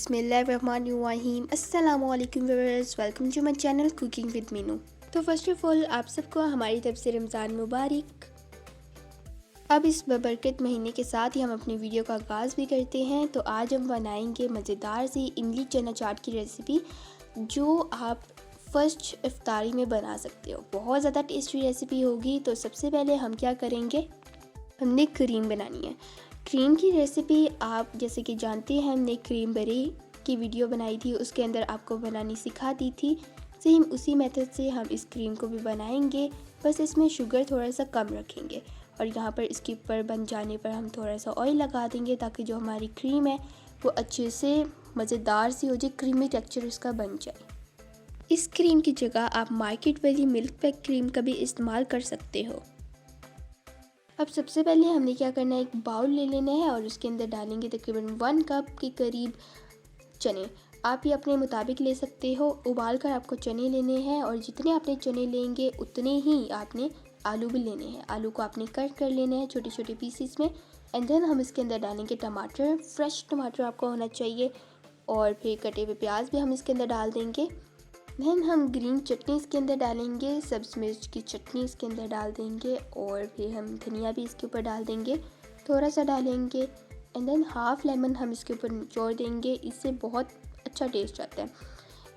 बिस्मिल्लाहिर्रहमानिर्रहीम। अस्सलामुअलैकुम viewers, welcome to my channel cooking with Meenu. तो फर्स्ट ऑफ ऑल आप सबको हमारी तरफ से रमज़ान मुबारक। अब इस बरकत महीने के साथ ही हम अपनी वीडियो का आगाज़ भी करते हैं। तो आज हम बनाएंगे मज़ेदार सी इमली चना चाट की रेसिपी, जो आप फर्स्ट इफ्तारी में बना सकते हो। बहुत ज़्यादा टेस्टी रेसिपी होगी। तो सबसे पहले हम क्या करेंगे, हमने क्रीम बनानी है। क्रीम की रेसिपी आप जैसे कि जानते हैं, हमने क्रीम बरी की वीडियो बनाई थी, उसके अंदर आपको बनानी सिखा दी थी। सेम उसी मेथड से हम इस क्रीम को भी बनाएंगे, बस इसमें शुगर थोड़ा सा कम रखेंगे। और यहाँ पर इसके ऊपर बन जाने पर हम थोड़ा सा ऑयल लगा देंगे, ताकि जो हमारी क्रीम है वो अच्छे से मज़ेदार सी हो जाए, क्रीमी टेक्सचर इसका बन जाए। इस क्रीम की जगह आप मार्केट वाली मिल्क पैक क्रीम का भी इस्तेमाल कर सकते हो। अब सबसे पहले हमने क्या करना है, एक बाउल ले लेना है और उसके अंदर डालेंगे तकरीबन 1 कप के करीब चने। आप ये अपने मुताबिक ले सकते हो। उबाल कर आपको चने लेने हैं, और जितने आपने चने लेंगे उतने ही आपने आलू भी लेने हैं। आलू को आपने कट कर लेना है छोटे छोटे पीसीस में। एंड देन हम इसके अंदर डालेंगे टमाटर, फ्रेश टमाटर आपको होना चाहिए, और फिर कटे हुए प्याज भी हम इसके अंदर डाल देंगे। देन हम ग्रीन चटनी इसके अंदर डालेंगे, सब्ज़ मिर्च की चटनी इसके अंदर डाल देंगे, और फिर हम धनिया भी इसके ऊपर डाल देंगे, थोड़ा सा डालेंगे। एंड देन हाफ़ लेमन हम इसके ऊपर निचोड़ देंगे, इससे बहुत अच्छा टेस्ट आता है।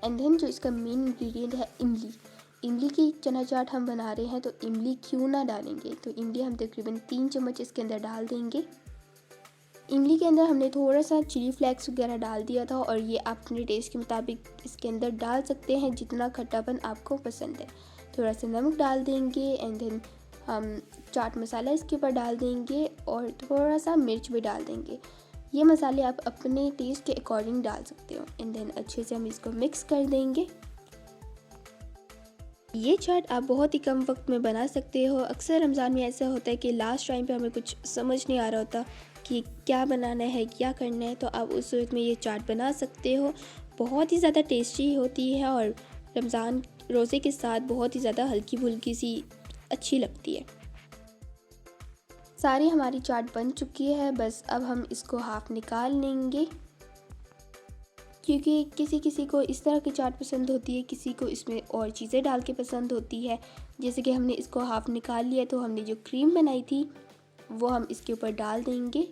एंड देन जो इसका मेन इंग्रेडिएंट है इमली, इमली की चना चाट हम बना रहे हैं, तो इमली क्यों ना डालेंगे। तो इमली हम तकरीबन 3 चम्मच इसके अंदर डाल देंगे। इमली के अंदर हमने थोड़ा सा चिली फ्लेक्स वगैरह डाल दिया था, और ये आप अपने टेस्ट के मुताबिक इसके अंदर डाल सकते हैं, जितना खट्टापन आपको पसंद है। थोड़ा सा नमक डाल देंगे। एंड देन हम चाट मसाला इसके ऊपर डाल देंगे, और थोड़ा सा मिर्च भी डाल देंगे। ये मसाले आप अपने टेस्ट के अकॉर्डिंग डाल सकते हो। एंड देन अच्छे से हम इसको मिक्स कर देंगे। ये चाट आप बहुत ही कम वक्त में बना सकते हो। अक्सर रमज़ान में ऐसा होता है कि लास्ट टाइम पे हमें कुछ समझ नहीं आ रहा होता कि क्या बनाना है, क्या करना है, तो आप उस सूरत में ये चाट बना सकते हो। बहुत ही ज़्यादा टेस्टी होती है, और रमज़ान रोज़े के साथ बहुत ही ज़्यादा हल्की फुल्की सी अच्छी लगती है। सारी हमारी चाट बन चुकी है, बस अब हम इसको हाफ़ निकाल लेंगे, क्योंकि किसी किसी को इस तरह की चाट पसंद होती है, किसी को इसमें और चीज़ें डाल के पसंद होती है। जैसे कि हमने इसको हाफ़ निकाल लिया, तो हमने जो क्रीम बनाई थी वो हम इसके ऊपर डाल देंगे,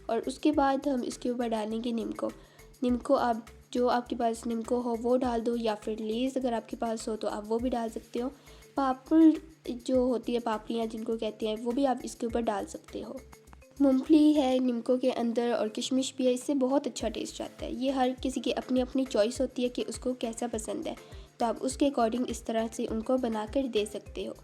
और उसके बाद हम इसके ऊपर डालेंगे नीमको आप जो आपके पास नीमको हो वो डाल दो, या फिर लेज़ अगर आपके पास हो तो आप वो भी डाल सकते हो। पापड़ जो होती है, पापड़ियाँ जिनको कहते हैं, वो भी आप इसके ऊपर डाल सकते हो। मूंगफली है नीमको के अंदर, और किशमिश भी है, इससे बहुत अच्छा टेस्ट आता है। ये हर किसी की अपनी अपनी चॉइस होती है कि उसको कैसा पसंद है, तो आप उसके अकॉर्डिंग इस तरह से उनको बना कर दे सकते हो।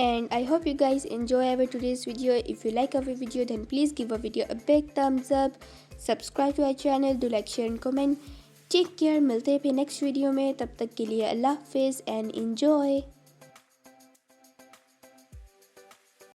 And I hope you guys enjoy our today's video. If you like our video, then please give our video a big thumbs up. Subscribe to our channel, do like, share and comment. Take care. मिलते हैं फिर next video में, तब तक के लिए अल्लाह हाफिज़ and enjoy.